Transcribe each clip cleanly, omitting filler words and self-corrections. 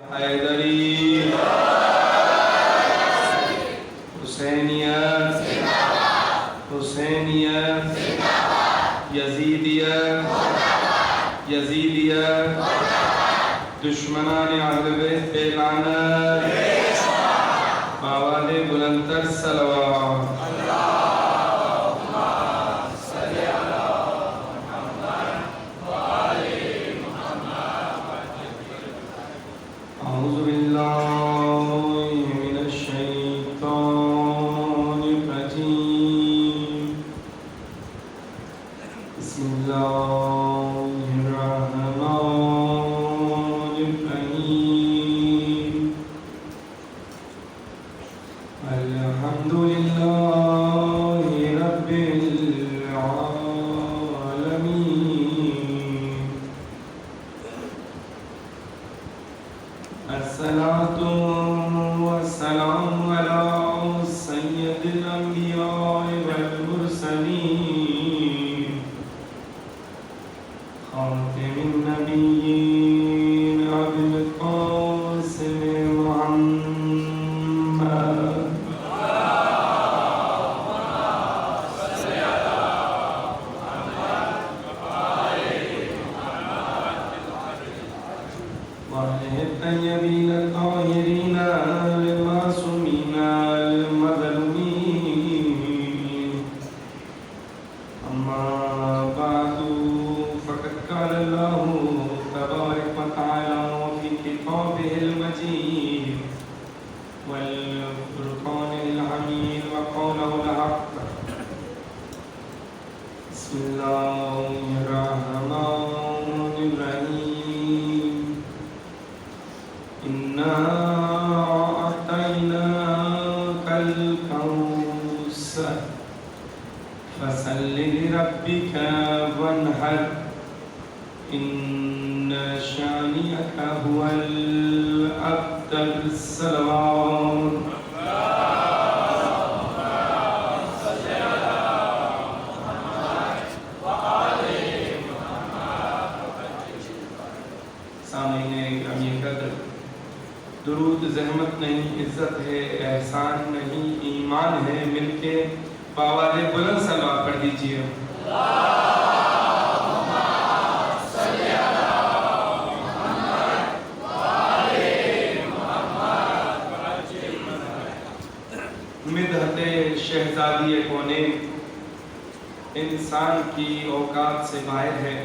حیدری، حسینیت، حسینیت، یزیدیت، یزیدیت، دشمنان اہل بیت پہ لعنت، آواز بلندتر صلوات۔ أعوذ بالله من الشيطان الرجيم. بسم الله الرحمن الرحيم. الحمد لله رب العالمين. الصلاة والسلام على سيد الأنبياء والمرسلين خاتم النبيين أبي القاسم محمد وعلى الطيبين الطاهرين المعصومين المظلومين. أما بعد، فقد قال الله تبارك وتعالى في كتابه المجيد والفرقان الحميد وقوله الحق. بسم الله الرحمن الرحيم. إنا أعطيناك الكوثر فصل لربك وانحر إن شانئك هو الأبتر. الصلوات. سامعین گرامی قدر، درود زحمت نہیں، عزت ہے، احسان نہیں، ایمان ہے، مل کے بآواز بلند صلوات پڑھ دیجئے. مدحت شہزادی کونین انسان کی اوقات سے باہر ہے،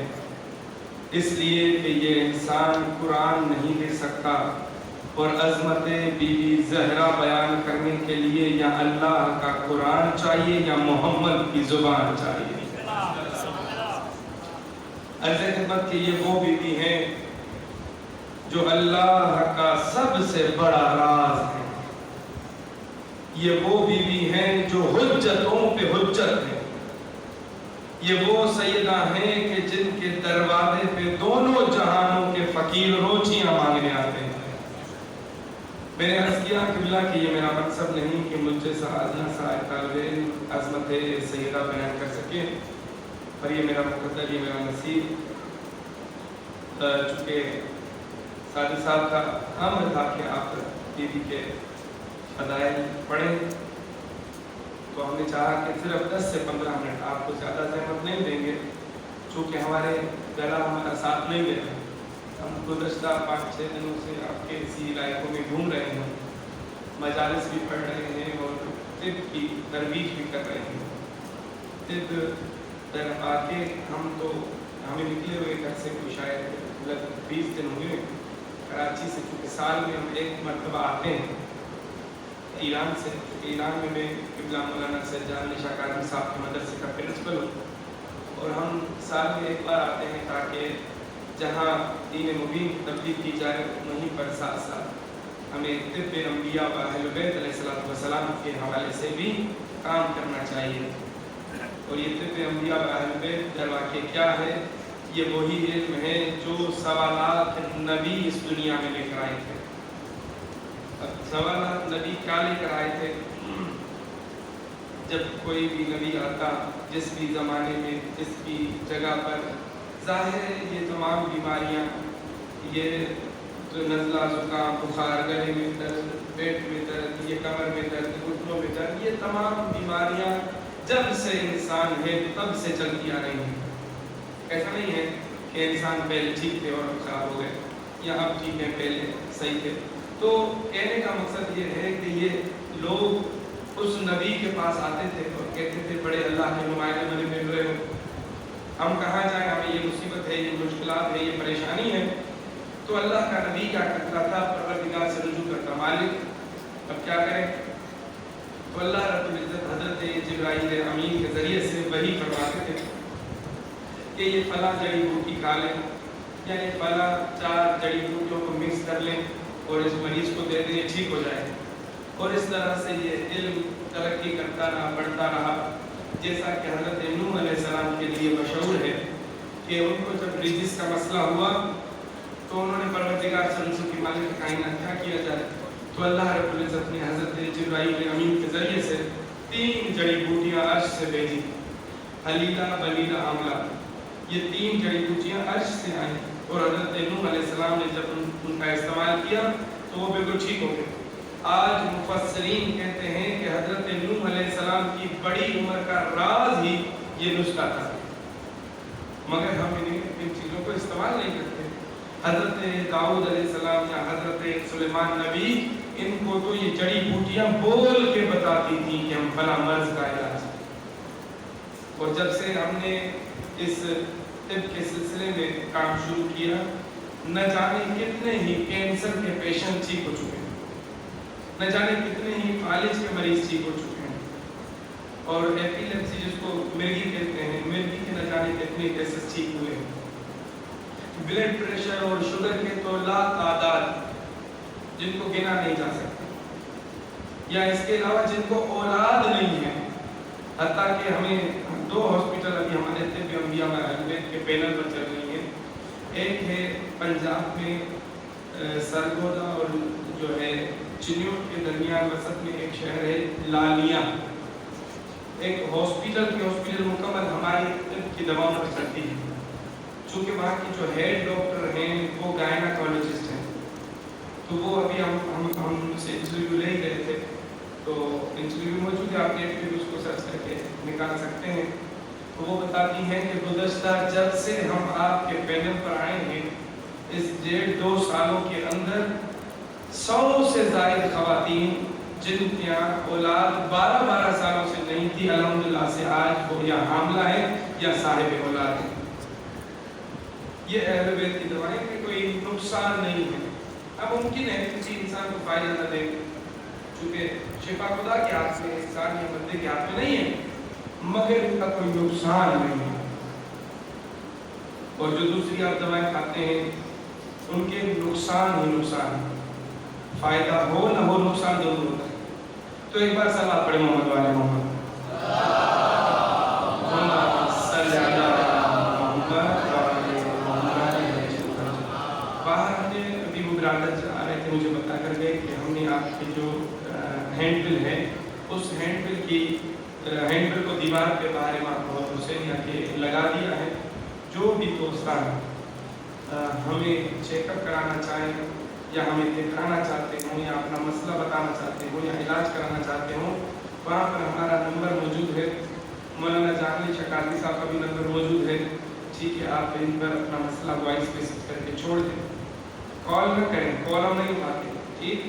اس لیے کہ یہ انسان قرآن نہیں دے سکتا، اور عظمت بی بی زہرا بیان کرنے کے لیے یا اللہ کا قرآن چاہیے یا محمد کی زبان چاہیے. عرض خدمت کہ یہ وہ بی بی ہیں جو اللہ کا سب سے بڑا راز ہے. یہ وہ بی بی ہیں جو حجتوں پہ حجت ہیں. یہ وہ سیدہ ہیں کہ جن کے دروازے پہ دونوں جہانوں کے فقیر روٹیاں مانگنے آتے ہیں. میں نے عرض کیا قبلہ کہ یہ میرا مقصد نہیں کہ مجھ جیسا طالب علم عظمت سیدہ بیان کر سکے، پر یہ میرا مقدر، یہ میرا نصیب. چونکہ سادی صاحب کا امر تھا کہ آپ بی بی کے فضائل پڑھیں، تو ہم نے چاہا کہ صرف 10 سے 15 منٹ، آپ کو زیادہ زحمت نہیں دیں گے، چونکہ ہمارے گلا ہمارا ساتھ نہیں دے رہا. ہم گزشتہ 5-6 دنوں سے آپ کے اسی علاقوں میں گھوم رہے ہیں، مجالس بھی پڑھ رہے ہیں اور طب کی ترویج بھی کر رہے ہیں. طب در آ کے ہمیں نکلے ہوئے گھر سے کوئی شاید 20 دن ہوئے کراچی سے، کیونکہ سال میں ہم ایک مرتبہ آتے ہیں ایران سے. ایران میں میں قبلہ مولانا سجاد نشا قادری صاحب کے مدرسے کا پرنسپل ہوں، اور ہم سال میں ایک بار آتے ہیں تاکہ جہاں دین مبین کی تبلیغ کی جائے وہیں پر ساتھ ساتھ ہمیں طب انبیاء و اہل بیت علیہ السلام کے حوالے سے بھی کام کرنا چاہیے. اور یہ طب انبیاء و اہل بیت در واقع کیا ہے؟ یہ وہی علم ہے جو 1.25 لاکھ نبی اس دنیا میں لے کر آئے تھے. اب 1.25 لاکھ نبی کیا لے کر آئے تھے؟ جب کوئی بھی نبی آتا جس بھی زمانے میں جس بھی جگہ پر، ظاہر ہے یہ تمام بیماریاں یہ تو نزلہ، زکام، بخار، گلے میں درد، پیٹ میں درد، یہ کمر میں درد، گھٹنوں میں درد، یہ تمام بیماریاں جب سے انسان ہے تب سے چلتی آ رہی ہیں۔ ایسا نہیں ہے کہ انسان پہلے ٹھیک تھے اور اب خراب ہو گئے، یا اب ٹھیک ہے پہلے صحیح تھے۔ تو کہنے کا مقصد یہ ہے کہ یہ لوگ اس نبی کے پاس آتے تھے اور کہتے تھے بڑے اللہ کے نمائندے بنے مل رہے ہو، ہم کہاں جائیں، ہمیں یہ مصیبت ہے، یہ مشکلات ہے، یہ پریشانی ہے۔ تو اللہ کا نبی کیا کرتا تھا؟ پروردگار سے رجوع کرتا، مالک اب کیا کریں؟ تو اللہ رب العزت حضرت جبرائیل امین کے ذریعے سے وحی فرماتے تھے کہ یہ فلاں جڑی بوٹی کھا لیں، یا یہ فلاں 4 جڑی بوٹیوں کو مکس کر لیں اور اس مریض کو دے دیں، ٹھیک ہو جائے۔ اور اس طرح سے یہ علم ترقی کرتا رہا، بڑھتا رہا، جیسا کہ حضرت نوح علیہ السلام کے لیے مشہور ہے کہ ان کو جب رجس کا مسئلہ ہوا تو انہوں نے پروردگار سے رجوع کی، مالک کائنات کیا کیا جائے؟ تو اللہ رب العزت نے حضرت جبرائیل امین کے ذریعے سے 3 جڑی بوٹیاں عرش سے بھیجی، حلیلہ، بلیلہ، آملہ۔ یہ 3 جڑی بوٹیاں عرش سے آئیں اور حضرت نوح علیہ السلام نے جب ان کا استعمال کیا تو وہ بالکل ٹھیک ہو گئے۔ آج مفسرین کہتے ہیں کہ حضرت نوح علیہ السلام کی بڑی عمر کا راز ہی یہ نسخہ تھا، مگر ہم ان چیزوں کو استعمال نہیں کرتے۔ حضرت داؤد علیہ السلام یا حضرت سلیمان نبی، ان کو تو یہ جڑی بوٹیاں بول کے بتاتی تھیں کہ ہم فلاں مرض کا علاج۔ اور جب سے ہم نے اس طب کے سلسلے میں کام شروع کیا، نہ جانے کتنے ہی کینسر کے پیشنٹ ٹھیک ہو چکے ہیں، نہ جانے کتنے ہی فالج کے مریض ٹھیک ہو چکے ہیں، اور ایپیلیپسی جس کو مرگی کہتے ہیں، مرگی کے نہ جانے کتنے کیسز ٹھیک ہوئے ہیں۔ بلڈ پریشر اور شوگر کے تو لا تعداد، جن کو گنا نہیں جا سکتا، یا اس کے علاوہ جن کو اولاد نہیں ہے، حتیٰ کہ ہمیں 2 ہاسپٹل ابھی ہمارے طب انبیاء میں آیوروید کے پینل پر چل رہی ہیں۔ ایک ہے پنجاب میں سرگودا اور جو ہے چنیوٹ کے درمیان وسط میں ایک شہر ہے لالیہ، ایک ہاسپٹل مکمل ہماری طب کی دواؤں پر چلتی ہے۔ چونکہ وہاں کی جو ہیڈ ڈاکٹر ہیں وہ گائناکالوجسٹ ہیں، تو وہ ابھی ہم سے انٹرویو لے ہی رہے تھے، تو انٹرویو موجود ہے، آپ نیٹ پہ بھی اس کو سرچ کر کے نکال سکتے ہیں۔ تو وہ بتاتی ہیں کہ گزشتہ جب سے ہم آپ کے پینل پر آئے ہیں، اس 1.5-2 سالوں کے اندر 100 سے زائد خواتین جن کے یہاں اولاد 12 سالوں سے نہیں تھی، الحمدللہ سے آج وہ یا حاملہ ہے یا صاحب اولاد ہے۔ یہ اہل بیت کی دوائیں کہ کوئی نقصان نہیں ہے۔ اب ممکن ہے کسی انسان کو فائدہ نہ دے، چونکہ شفا خدا کے ہاتھ میں، انسان یا بندے کے ہاتھ میں نہیں ہے، مگر ان کا کوئی نقصان نہیں ہے۔ اور جو دوسری آپ دوائیں کھاتے ہیں ان کے نقصان ہی نقصان ہے، فائدہ ہو نہ ہو نقصان ضرور ہوتا ہے۔ تو ایک بار صلوات پڑھیں محمد والے محمد۔ باہر ہم نے ابھی وہ برادر آ رہے تھے، مجھے بتا کر گئے کہ ہم نے آپ کی جو ہینڈ بل ہے، اس ہینڈ بل کو دیوار پہ باہر امام محمد حسین کے لگا دیا ہے۔ جو بھی دوستان ہمیں چیک اپ کرانا چاہیں یا ہمیں دکھانا چاہتے ہوں یا اپنا مسئلہ بتانا چاہتے ہوں یا علاج کرانا چاہتے ہوں، وہاں پر ہمارا نمبر موجود ہے، مولانا جاہلی شکاتی صاحب کا بھی نمبر موجود ہے۔ ٹھیک ہے، آپ ان پر اپنا مسئلہ وائس میسج کر کے چھوڑ دیں، کال نہ کریں، کال ہم نہیں اٹھاتے، ٹھیک،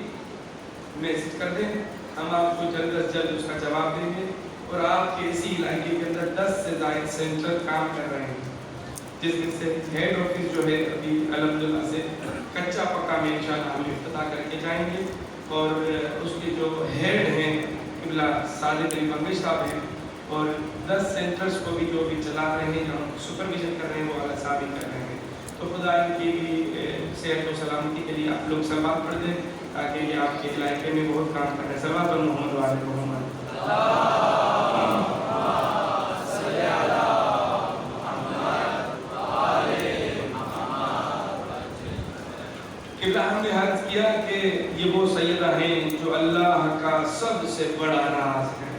میسج کر دیں، ہم آپ کو جلد از جلد اس کا جواب دیں گے۔ اور آپ کے اسی علاقے کے اندر 10 سے زائد سینٹر کام کر رہے ہیں، جس میں سے ہیڈ آفس جو ہے ابھی الحمدللہ سے کچا پکا میں انشاءاللہ ہم افتتاح کر کے جائیں گے، اور اس کے جو ہیڈ ہیں قبلہ ساجد علی بنگش صاحب ہیں، اور 10 سینٹرز کو بھی جو بھی چلا رہے ہیں، جو سپرویژن کر رہے ہیں، وہ والا صاحب ہی کر رہے ہیں۔ تو خدا ان کی بھی صحت و سلامتی کے لیے آپ لوگ صلوات پڑھ دیں تاکہ یہ آپ کے علاقے میں بہت کام کر رہے ہیں۔ صلوات پر محمد وعلى محمد۔ قبلہ ہم نے عرض کیا کہ یہ وہ سیدہ ہیں جو اللہ کا سب سے بڑا راز ہے،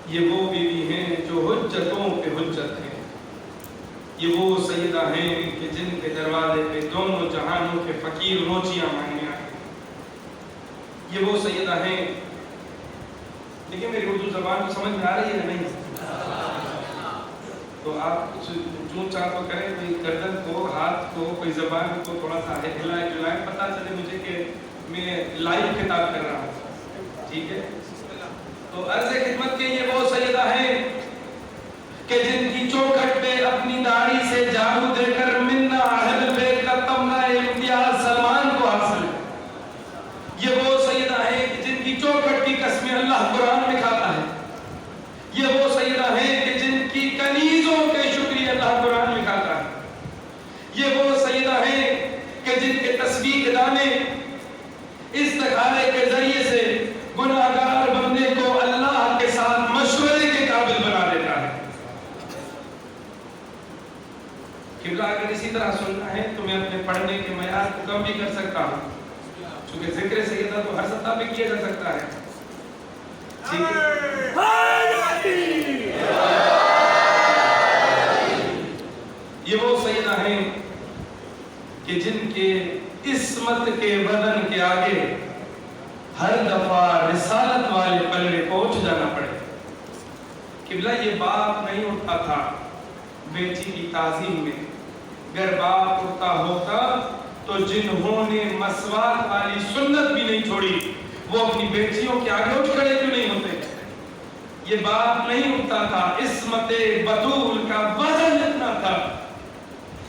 یہ وہ بیوی ہیں جو حجتوں پہ حجت ہیں، یہ وہ سیدہ ہیں کہ جن کے دروازے پہ دونوں جہانوں کے فقیر روچیاں مانگنے آئے. یہ وہ سیدہ ہیں. لیکن میری اردو زبان کو سمجھ میں آ رہی ہے نہیں؟ تو آپ چون چاہ تو کریں, کوئی گردن کو, ہاتھ کو, کوئی زبان کو تھوڑا سا ہلائیں جلائیں, پتہ چلے مجھے کہ میں لائیو خطاب کر رہا ہوں. ٹھیک ہے؟ تو عرض خدمت کے یہ وہ سیدہ ہیں کہ جن کی چوکھٹ پہ اپنی داڑھی سے جادو دے کر منا اہل بیت کا تمنا امتیاز سلمان کو حاصل ہے. یہ وہ سیدہ ہیں کہ جن کی چوکھٹ کی قسمیں اللہ قرآن میں کھاتا ہے. یہ وہ سیدہ ہیں کہ جن کی کنیزوں کے شکریہ اللہ قرآن میں کھاتا ہے. یہ وہ سیدہ ہیں کہ جن کے تسبیح کے دانے استخارے کے ذریعے سے گناہگار بندے کو اللہ کے ساتھ مشورے کے قابل بنا دیتا ہے. قبلہ اگر اسی طرح سننا ہے تو میں اپنے پڑھنے کے معیار کو کم بھی کر سکتا ہوں, چونکہ ذکر سیدہ تو ہر سطح پہ کیا جا سکتا ہے. ٹھیک ہے؟ یہ وہ سیدہ ہیں کہ جن کے عصمت کے بدن کے آگے ہر دفعہ رسالت والے پلڑے پہنچ جانا پڑے. قبلہ یہ باپ نہیں اٹھتا تھا بیٹی کی تعظیم میں. اگر باپ اٹھتا ہوتا تو جنہوں نے مسواک والی سنت بھی نہیں چھوڑی وہ اپنی بیٹیوں کے آگے اٹھ کھڑے کیوں نہیں ہوتے؟ یہ باپ نہیں اٹھتا تھا. عصمت بطول کا وزن اتنا تھا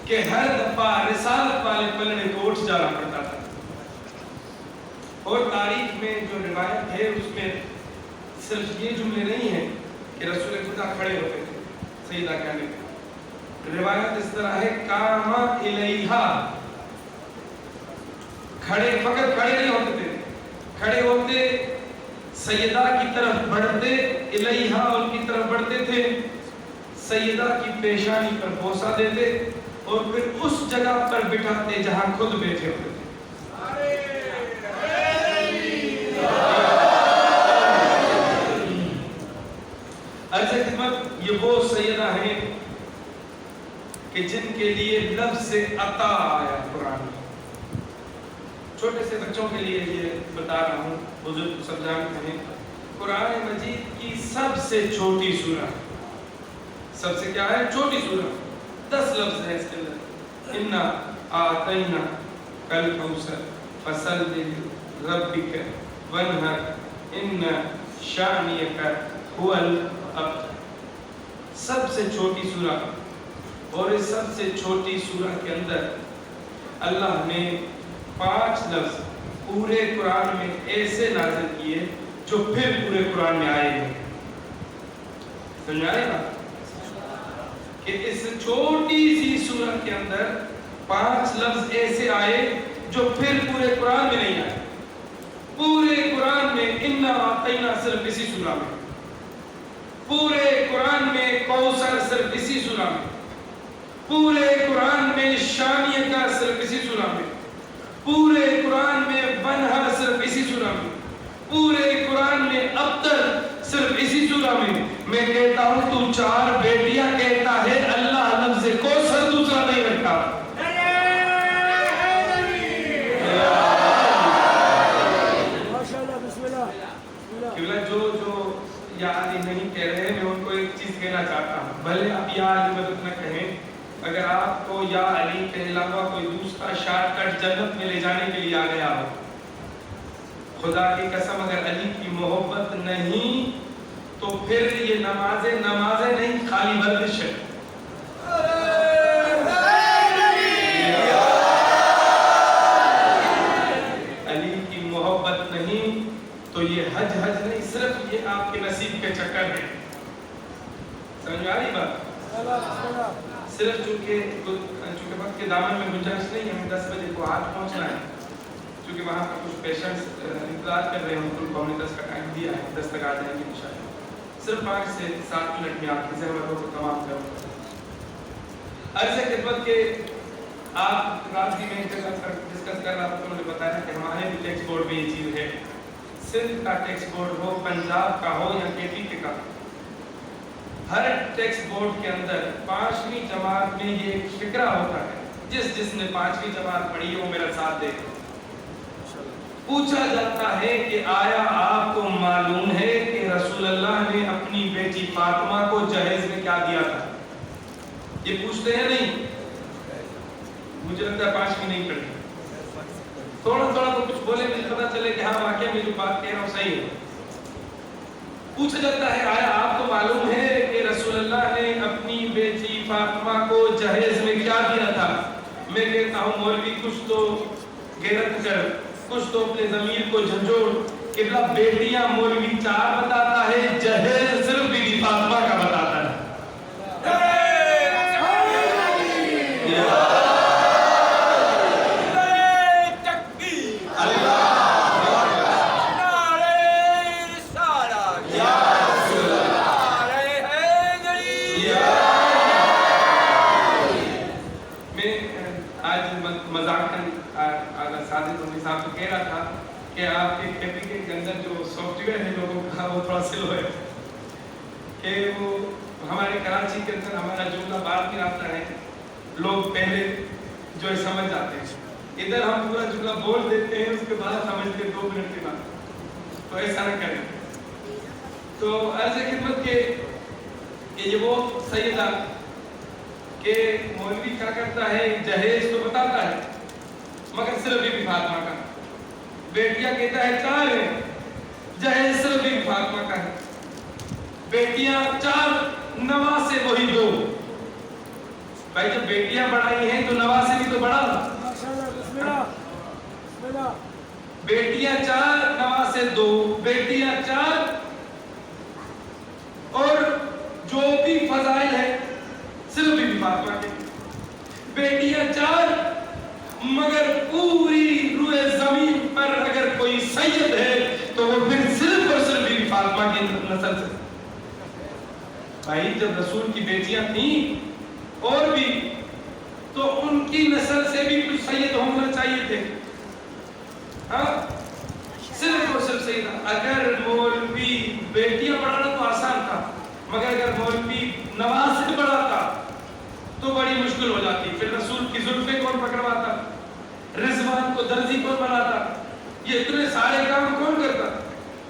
کہ ہر دفعہ رسالت والے پلڑے کو اٹھ جانا پڑتا تھا. اور تاریخ میں جو روایت ہے اس میں صرف یہ جملے نہیں ہیں کہ رسول خدا کھڑے ہوتے تھے سیدہ کہنے کے. روایت اس طرح ہے قام الیہا, کھڑے فقط کھڑے نہیں ہوتے تھے, کھڑے ہوتے سیدہ کی طرف بڑھتے, الیہا ان کی طرف بڑھتے تھے, سیدہ کی پیشانی پر بوسہ دیتے اور پھر اس جگہ پر بٹھاتے جہاں خود بیٹھے ہوتے تھے. عرض خدمت یہ وہ سیدہ ہیں کہ جن کے لیے لفظ عطا آیا قرآن میں. چھوٹے سے بچوں کے لیے یہ بتا رہا ہوں, بزرگ کو سب جانتے ہیں. قرآن مجید کی سب سے چھوٹی سورہ, سب سے کیا ہے چھوٹی سورہ, 10 لفظ ہے اس کے اندر. انا آتینا کل کوثر فصل لربک وانحر ان شانئک هو الابتر. سب سے چھوٹی سورہ, اور اس سب سے چھوٹی سورہ کے اندر اللہ نے 5 لفظ پورے قرآن میں ایسے نازل کیے جو پھر پورے قرآن میں آئے ہیں. سمجھ آئے گا کہ اس چھوٹی سی سورہ کے اندر 5 لفظ ایسے آئے جو پھر پورے قرآن میں نہیں آئے. پورے قرآن میں انا اعطینا صرف اسی سورہ میں, پورے قرآن میں کوثر صرف اسی سورہ میں, پورے قرآن میں شانیہ کا صرف اسی سورہ میں, پورے قرآن میں وانحر صرف اسی سورہ میں, پورے قرآن میں ابتر صرف اسی سورہ میں. میں کہتا ہوں تو 4 بیٹیاں کہتا ہے, اللہ لفظ کوثر دوسرا نہیں رکھتا. جو یا علی نہیں کہہ رہے ہیں, میں ان کو ایک چیز کہنا چاہتا ہوں, بھلے آپ یا علی مدد نہ کہیں, اگر آپ کو یا علی کے علاوہ کوئی دوسرا شارٹ کٹ جنت میں لے جانے کے لیے آ گیا ہو, خدا کی قسم اگر علی کی محبت نہیں تو پھر یہ نمازیں نہیں, خالی ورزش ہے. علی کی محبت نہیں تو یہ حج نہیں, صرف یہ آپ کے نصیب کے چکر ہے. سمجھ آ رہی بات؟ صرف چونکہ وقت کے دامن میں گنجائش نہیں ہے, ہمیں 10 بجے کو آج پہنچنا ہے, چونکہ وہاں پر کچھ پیشنٹس انتظار کر رہے ہیں, ان کو ہم نے 10 کا ٹائم دیا ہے, 10 تک آ جائیں گے انشاءاللہ. صرف 5 سے 7 منٹ میں آپ کی زحمتوں کو تمام کروں. عرض خدمت کے آپ رات بھی میں ڈسکس کر رہا تھا, انہوں نے بتایا کہ ہمارے بھی ٹیکسٹ بورڈ میں یہ چیز ہے. سندھ کا ٹیکسٹ بورڈ ہو, پنجاب کا ہو یا کے پی کے کا, ہر ٹیکسٹ بورڈ کے اندر 5ویں جماعت میں یہ ایک فقرہ ہوتا ہے، جس نے 5ویں جماعت پڑھی ہے وہ میرا ساتھ دے. پوچھا جاتا ہے کہ آیا آپ کو معلوم ہے کہ رسول اللہ نے اپنی بیٹی فاطمہ کو جہیز میں کیا دیا تھا؟ یہ پوچھتے ہیں نہیں؟ مجھے لگتا ہے 5ویں نہیں پڑھی. تھوڑا تو کچھ بولے مجھے پتا چلے کہ ہاں واقعہ میں جو بات کہہ رہا ہوں صحیح ہے. پوچھا جاتا ہے آیا آپ کو معلوم ہے کہ رسول اللہ نے اپنی بیٹی فاطمہ کو جہیز میں کیا دیا تھا؟ میں کہتا ہوں مولوی کچھ تو غیرت کر، کچھ تو اپنے ضمیر کو جھنجھوڑ. قبلہ بیٹیاں مولوی 4 بتاتا ہے، جہیز صرف بی بی فاطمہ کا بتاتا ہے. صاحب تو کہہ رہا تھا کہ آپ کے کیفے کے اندر جو سافٹ ویئر ہے لوگوں کا وہ تھوڑا سلو ہے کہ وہ ہمارے کراچی کے اندر ہمارا جملہ بعد میں آتا ہے، لوگ پہلے جو ہے سمجھ جاتے ہیں، ادھر ہم پورا جملہ بول دیتے ہیں اس کے بعد سمجھتے 2 منٹ کے بعد، تو ایسا نہ کریں. تو عرض خدمت کہ یہ وہ سیدہ کہ مولوی کیا کرتا ہے جہیز تو بتاتا ہے مگر صرف بی بی فاطمہ کا. بیٹیاں کہتا ہے 4 ہیں، جہیز صرف بی بی فاطمہ کا ہے. بیٹیاں 4، نواسے وہی 2. بھائی جب بیٹیاں بڑھائی ہیں تو نواسے بھی تو بڑھا. بیٹیاں 4، نواسے 2. بیٹیاں 4 اور جو بھی فضائل ہے صرف بی بی فاطمہ کے. بیٹیاں 4 مگر پوری روئے زمین پر اگر کوئی سید ہے تو وہ پھر صرف اور صرف بی بی فاطمہ کی نسل سے. بھائی جب رسول کی بیٹیاں تھیں اور بھی تو ان کی نسل سے بھی کچھ سید ہونا چاہیے تھے. ہاں صرف اور صرف سید. اگر مولوی بیٹیاں پڑھانا تو آسان تھا مگر اگر مولوی نواز سے پڑھاتا تو بڑی مشکل ہو جاتی. پھر رسول کی زلفیں کون پکڑواتا، رضوان کو درزی کون بناتا، یہ اتنے سارے کام کون کرتا.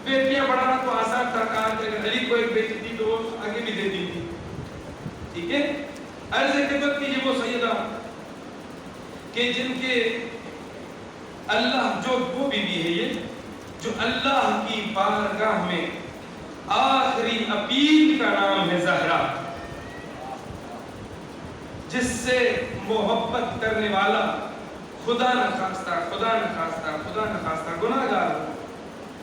بیٹیاں پڑھانا تو آسان تھا. کہا کہ اگر علی کو ایک بیٹی تھی تو وہ آگے بھی دے دی تھی. ٹھیک ہے. عرض خدمت کی یہ وہ سیدہ کہ جن کے اللہ جو وہ بیوی ہے یہ جو اللہ کی بارگاہ میں آخری اپیل کا نام ہے زہرا، جس سے محبت کرنے والا خدا نخواستہ گناہگار ہو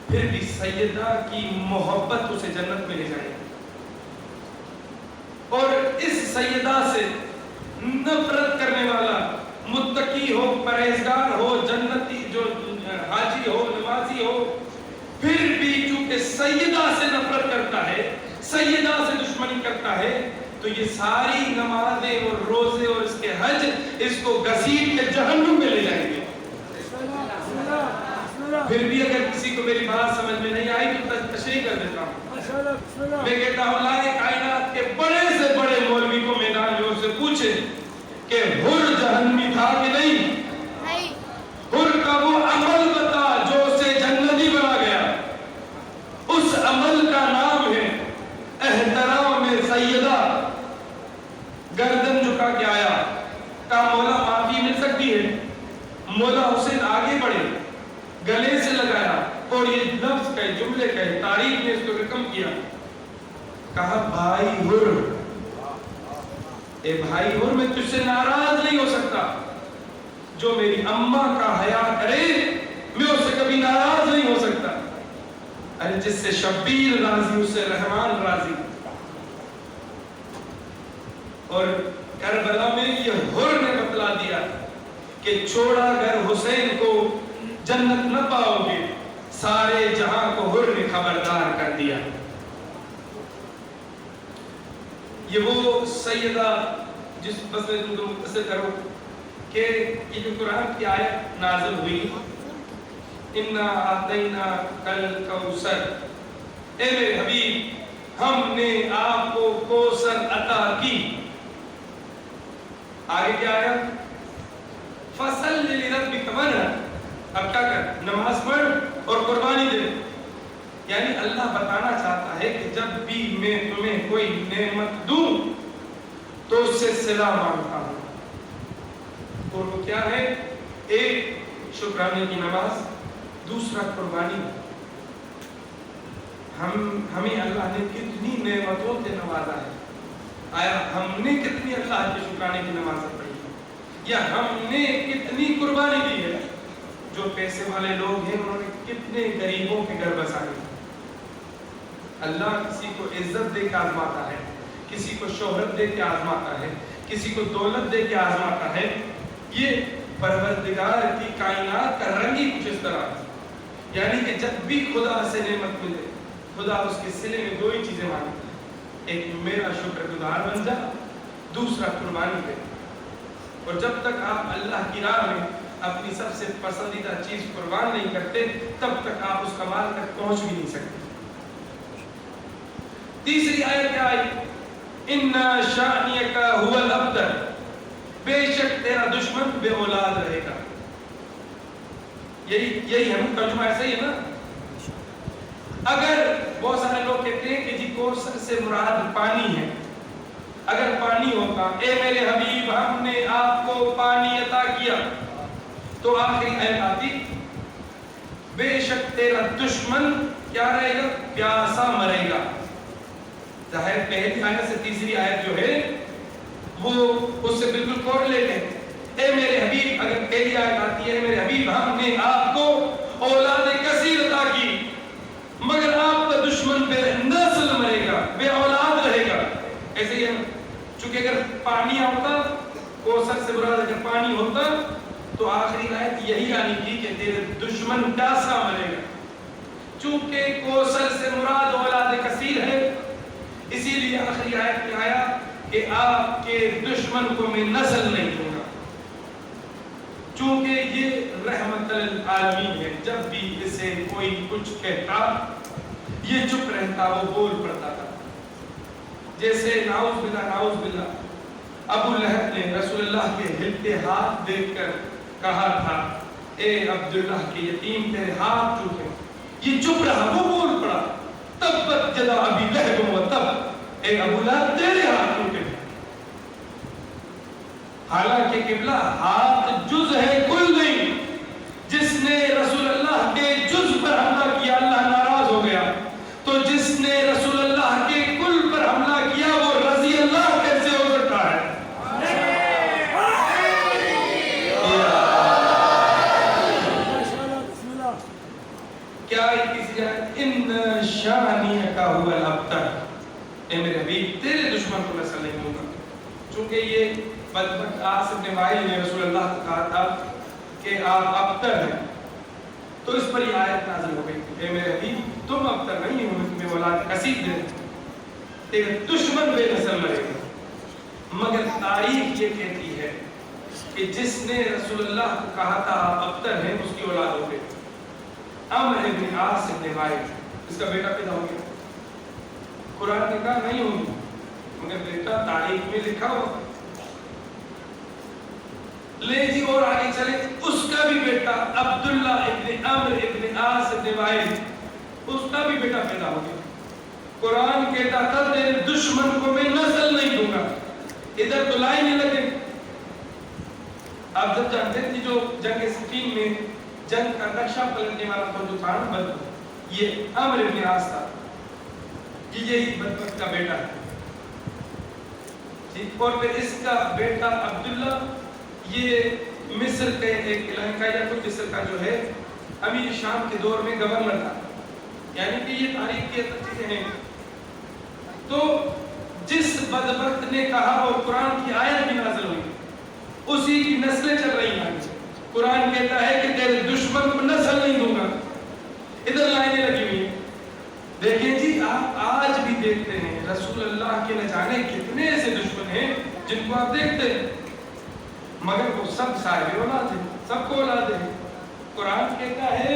پھر بھی سیدہ کی محبت اسے جنت میں لے جائے. اور اس سیدہ سے نفرت کرنے والا متقی ہو، پرہیزگار ہو، جنتی جو حاجی ہو، نمازی ہو، پھر بھی چونکہ سیدہ سے نفرت کرتا ہے، سیدہ سے دشمنی کرتا ہے، تو یہ ساری نمازیں اور روزے اور اس کے حج اس کو گھسیٹ کے جہنم میں لے جائیں گے. پھر بھی اگر کسی کو میری بات سمجھ میں نہیں آئی تو تشریح کر دیتا ہوں. میں کہتا ہوں لائے کائنات کے بڑے سے بڑے مولوی کو میدان میں سے پوچھے کہ حر جہنمی تھا کہ نہیں. حر کا وہ عمل بتا جو اسے جنتی بنا گیا. اس عمل کا نام ہے احترام سیدہ. گردن جھکا کے آیا، کہا مولا معافی مل سکتی ہے. مولا حسین آگے بڑھے، گلے سے لگایا اور یہ لفظ کہے، جملے کہے، تاریخ نے اس کو رقم کیا. کہا بھائی حر، اے بھائی حر، میں تجھ سے ناراض نہیں ہو سکتا. جو میری اماں کا حیا کرے میں اس سے کبھی ناراض نہیں ہو سکتا. ارے جس سے شبیر راضی اس سے رحمان راضی. اور کربلا میں یہ حر نے بتلا دیا کہ چھوڑا اگر حسین کو جنت نہ پاؤ گے، سارے جہاں کو حر نے خبردار کر دیا. یہ وہ سیدہ جس بس میں تم کو مختصر کرو کہ یہ جو قرآن کی آیت نازل ہوئی، اِنَّا أَعْطَيْنَاكَ الْكَوْثَرَ، اے میرے حبیب ہم نے آپ کو کوثر عطا کی. آگے کیا آیا؟ فصل لربک وانحر. اب کیا کر؟ نماز پڑھ اور قربانی دے. یعنی اللہ بتانا چاہتا ہے کہ جب بھی میں تمہیں کوئی نعمت دوں تو اس سے صلہ مانگتا ہوں. اور وہ کیا ہے؟ ایک شکرانے کی نماز، دوسرا قربانی. ہمیں اللہ نے کتنی نعمتوں سے نوازا ہے. آیا ہم نے کتنی اللہ کے شکرانے کی نماز پڑھی ہے، یا ہم نے کتنی قربانی دی ہے؟ جو پیسے والے لوگ ہیں انہوں نے کتنے غریبوں کے گھر بسائے. اللہ کسی کو عزت دے کے آزماتا ہے، کسی کو شہرت دے کے آزماتا ہے، کسی کو دولت دے کے آزماتا ہے. یہ پروردگار کی کائنات کا رنگ ہی کچھ اس طرح ہے. یعنی کہ جب بھی خدا سے نعمت ملے، خدا اس کے صلے میں دو ہی چیزیں مانگتا ہے. ایک میرا شکر گزار بن جا، دوسرا قربانی دے. اور جب تک آپ اللہ کی راہ میں اپنی سب سے پسندیدہ چیز قربان نہیں کرتے، تب تک آپ اس کمال تک پہنچ بھی نہیں سکتے. تیسری آیت کیا آئی؟ ان شانئک هو الابتر. بے شک تیرا دشمن بے اولاد رہے گا. یہی ہم ترجمہ ایسا ہی ہے نا. اگر بہت سارے لوگ کہتے ہیں کہ جی کوثر سے مراد پانی ہے. اگر پانی ہوتا، اے میرے حبیب ہم نے آپ کو پانی عطا کیا، تو آخری آیت آتی بے شک تیرا دشمن کیا رہے گا؟ پیاسا مرے گا. ظاہر پہلی آیت سے تیسری آیت جو ہے وہ اس سے بالکل کوریلیٹ ہے. اے میرے حبیب، اگر پہلی آیت آتی ہے میرے حبیب ہم نے آپ کو اولاد کثیر عطا کی، مگر آپ کا دشمن بے نسل مرے گا، بے اولاد رہے گا. ایسے ہی ہے. چونکہ اگر پانی ہوتا، کوثر سے مراد اگر پانی ہوتا تو آخری آیت یہی آنی تھی کہ تیرے دشمن پیاسا مرے گا. چونکہ کوثر سے مراد اولاد کثیر ہے، اسی لیے آخری آیت میں آیا کہ آپ کے دشمن کو میں نسل نہیں دوں گا. چونکہ یہ رحمت للعالمین ہے. جب بھی اسے کوئی کچھ کہتا یہ چپ رہتا، وہ بول پڑتا تھا. جیسے نعوذ باللہ ابو لہب نے رسول اللہ کے ہلتے ہاتھ دیکھ کر کہا تھا اے عبداللہ کے یتیم تیرے ہاتھ ٹوٹے. یہ چپ رہا، وہ بول پڑا. تبت یدا ابی لہب و تب. اے ابو لہب تیرے ہاتھ ٹوٹے. حالانکہ قبلہ ہاتھ جز ہے کل نہیں. جس نے رسول اللہ کے جز پر حملہ کیا اللہ ناراض ہو گیا، تو جس نے رسول اللہ کے کل پر حملہ کیا وہ رضی اللہ کیسے ہو سکتا ہے؟ کیا ان شانئک هو الابتر. اے میرے حبیب تیرے دشمن کو نسل نہیں دوں گا. چونکہ یہ بدبخت عاص بن وائل نے رسول اللہ کو کہا تھا کہ آپ ابتر ہیں، تو اس پر یہ آیت نازل ہو گئی. اے میرے حبیب تم ابتر نہیں ہو، تمہیں اولاد کثیر دے، تیرے دشمن بے نسل مرے گا. مگر تاریخ یہ کہتی ہے کہ جس نے رسول اللہ کو کہا تھا آپ ابتر ہیں اس کی اولاد ہو گئی. عمرو بن عاص بن وائل، اس کا بیٹا پیدا ہو گیا. قرآن نے کہا نہیں ہوگی، مگر بیٹا تاریخ میں لکھا ہوا. لے جی اور آگے چلے، اس کا بھی بیٹا عبداللہ ابن عمرو ابن عاص ابن وائل، اس کا بھی بیٹا پیدا ہو گیا. قرآن کہتا تھا تیرے دشمن کو میں نسل نہیں دوں گا. ادھر تو لائن لگے. آپ جب جانتے تھے جو جنگ صفین میں جنگ کا نقشہ پلٹنے والا تھا جو تھا نا بدر، یہ عمرو ابن عاص تھا. یہی بدبخت کا بیٹا ہے. اور پھر اس کا بیٹا عبداللہ یہ مصر کے ایک علاقہ یا تو مصر کا جو ہے امیر شام کے دور میں گورنر تھا. یعنی کہ یہ تاریخ کی چیزیں ہیں. تو جس بدبخت نے کہا اور قرآن کی آیت بھی نازل ہوئی، اسی کی نسلیں چل رہی ہیں. قرآن کہتا ہے کہ تیرے دشمن کو نسل نہیں دوں گا. ادھر لائنیں لگی ہوئی ہیں. دیکھیں جی آپ آج بھی دیکھتے ہیں رسول اللہ کے نہ جانے کتنے ایسے دشمن ہیں جن کو آپ دیکھتے ہیں، مگر وہ سب صاحب اولاد ہیں، سب کو اولاد ہیں. قرآن کہتا ہے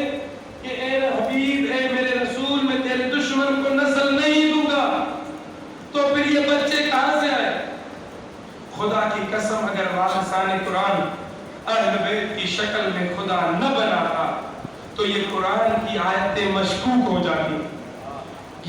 کہ اے حبیب، اے میرے رسول، میں تیرے دشمن کو نسل نہیں دوں گا. یہ بچے کہاں سے آئے؟ خدا کی قسم اگر وارثان قرآن اہل بیت کی شکل میں خدا نہ بناتا تو یہ قرآن کی آیتیں مشکوک ہو جاتی.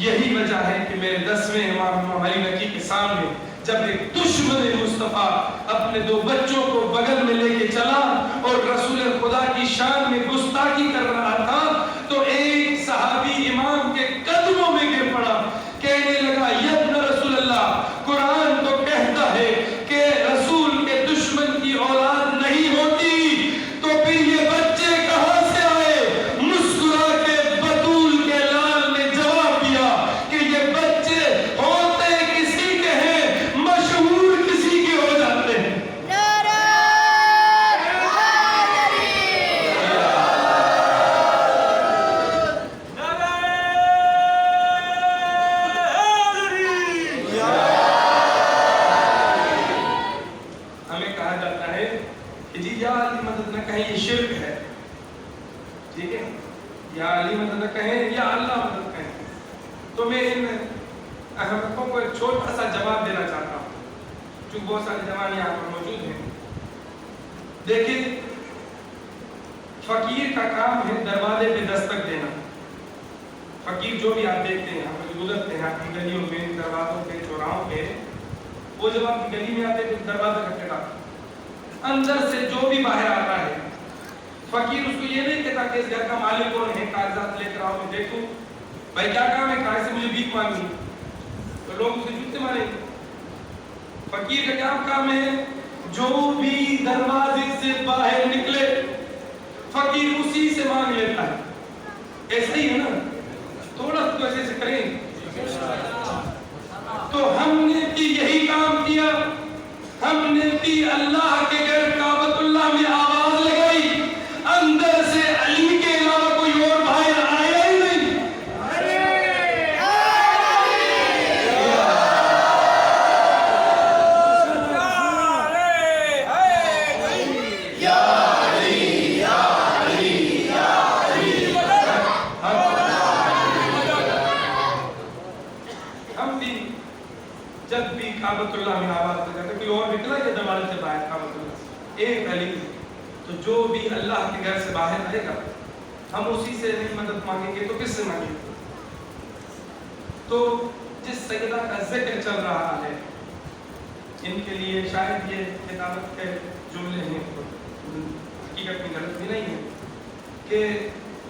یہی وجہ ہے کہ میرے 10ویں امام علی نقی کے سامنے جب ایک دشمن مصطفیٰ اپنے 2 بچوں کو بغل میں لے کے چلا اور رسول خدا کی شان میں گستاخی کر رہا تھا تو ایک صحابی امام کے قدموں میں گر پڑا، کہنے لگا یا ابن رسول اللہ، قرآن تو کہتا ہے کہ رسول کے دشمن کی اولاد نہیں ہوتی، تو پھر یہ بچے کہاں سے آئے؟ مسکرا کے بطول کے لال نے جواب دیا کہ یہ بچے ہوتے کسی کے ہیں، مشہور کسی کے ہو جاتے ہیں. ہمیں کہا جاتا ہے کہ جی یا علی مدد نہ کہیں یہ شرک ہے، ٹھیک ہے، یا علی مدد نہ کہیں یا اللہ مدد کہیں. تو میں ان احمقوں کو ایک چھوٹا سا جواب دینا چاہتا ہوں چونکہ بہت سارے جوان یہاں پر موجود ہیں. دیکھیں، فقیر کا کام ہے دروازے پہ دستک دینا. فقیر جو بھی آپ دیکھتے ہیں یہاں پر گزرتے ہیں آپ کی گلیوں میں، دروازوں پہ، چوراہوں پہ، وہ جب آپ کی گلی میں آتے ہیں تو دروازہ کھٹکھٹاتا، اندر سے جو بھی باہر آتا ہے فقیر اس کو یہ نہیں کہتا کہ اس گھر کا مالک کون ہے، کاغذات لے کر آؤ میں دیکھوں بھائی کیا کام ہے، کہاں سے مجھے بھیک مانگنی، تو لوگ اسے جوتے ماریں گے. فقیر کا کیا کام ہے؟ جو بھی دروازے سے باہر نکلے فقیر اسی سے مانگ لیتا ہے. ایسا ہی ہے نا؟ تھوڑا تو ایسے سے کریں. تو ہم نے بھی یہی کام کیا، ہم نے بھی اللہ کے گھر کعبۃ اللہ میں آواز لگائی، اندر سے علی کے علاوہ کوئی اور باہر آیا ہی نہیں. ہم بھی جب بھی کعبۃ اللہ میں آواز لگاتے کوئی اور نکلا کہ دروازے سے باہر کعبۃ اللہ سے ایک علی، تو جو بھی اللہ کے گھر سے باہر آئے گا ہم اسی سے نہیں مدد مانگیں گے تو کس سے مانگیں گے؟ تو جس سیدہ کا ذکر چل رہا ہے ان کے لیے شاید یہ کتابت کے جملے ہیں، حقیقت میں غلط بھی نہیں ہے کہ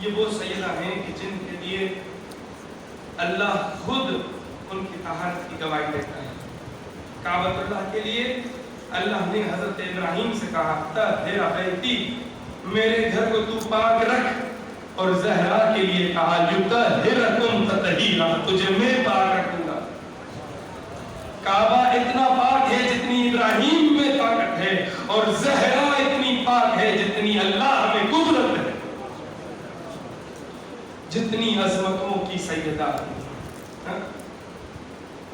یہ وہ سیدہ ہیں کہ جن کے لیے اللہ خود ان کی طہارت کی گواہی دیتا ہے. کعبۃ اللہ کے لیے اللہ نے حضرت ابراہیم سے کہا طہر بیتی، میرے گھر کو تو پاک رکھ، اور زہرا کے لیے کہا یطہرکم تطہیرا، تجھے میں پاک رکھوں گا. کعبہ اتنا پاک ہے جتنی ابراہیم میں طاقت ہے، اور زہرا اتنی پاک ہے جتنی اللہ میں قدرت ہے، جتنی عظمتوں کی سیدہ.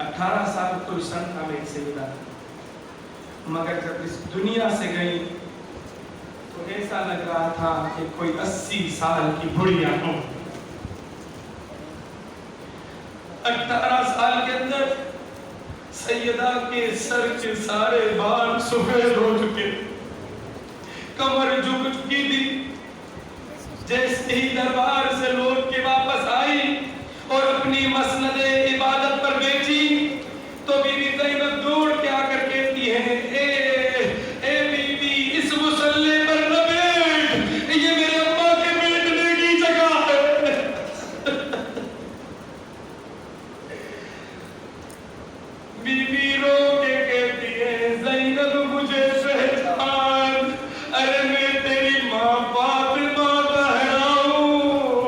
18 سال کوئی سن تھا میری سیدہ، مگر جب اس دنیا سے گئی تو ایسا لگ رہا تھا کہ کوئی 80 سال کی بڑھیا ہو. 18 سال کے اندر سیدہ کے سر کے سارے بال سفید ہو چکے، کمر جھک چکی تھی. جیسے ہی دربار سے لوٹ کے واپس آئی اور اپنی مسند عبادت پر بیٹھی تو بی بی زینب دوڑ کے آ کر کہتی ہے اے بی بی اس مصلی پر نہ بیٹھ، یہ میرے اماں کے بیٹھنے کی جگہ ہے. بی بی رو کے کہتی ہے زینب مجھے پہچان، ارے میں تیری ماں فاطمہ زہرا ہوں.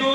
2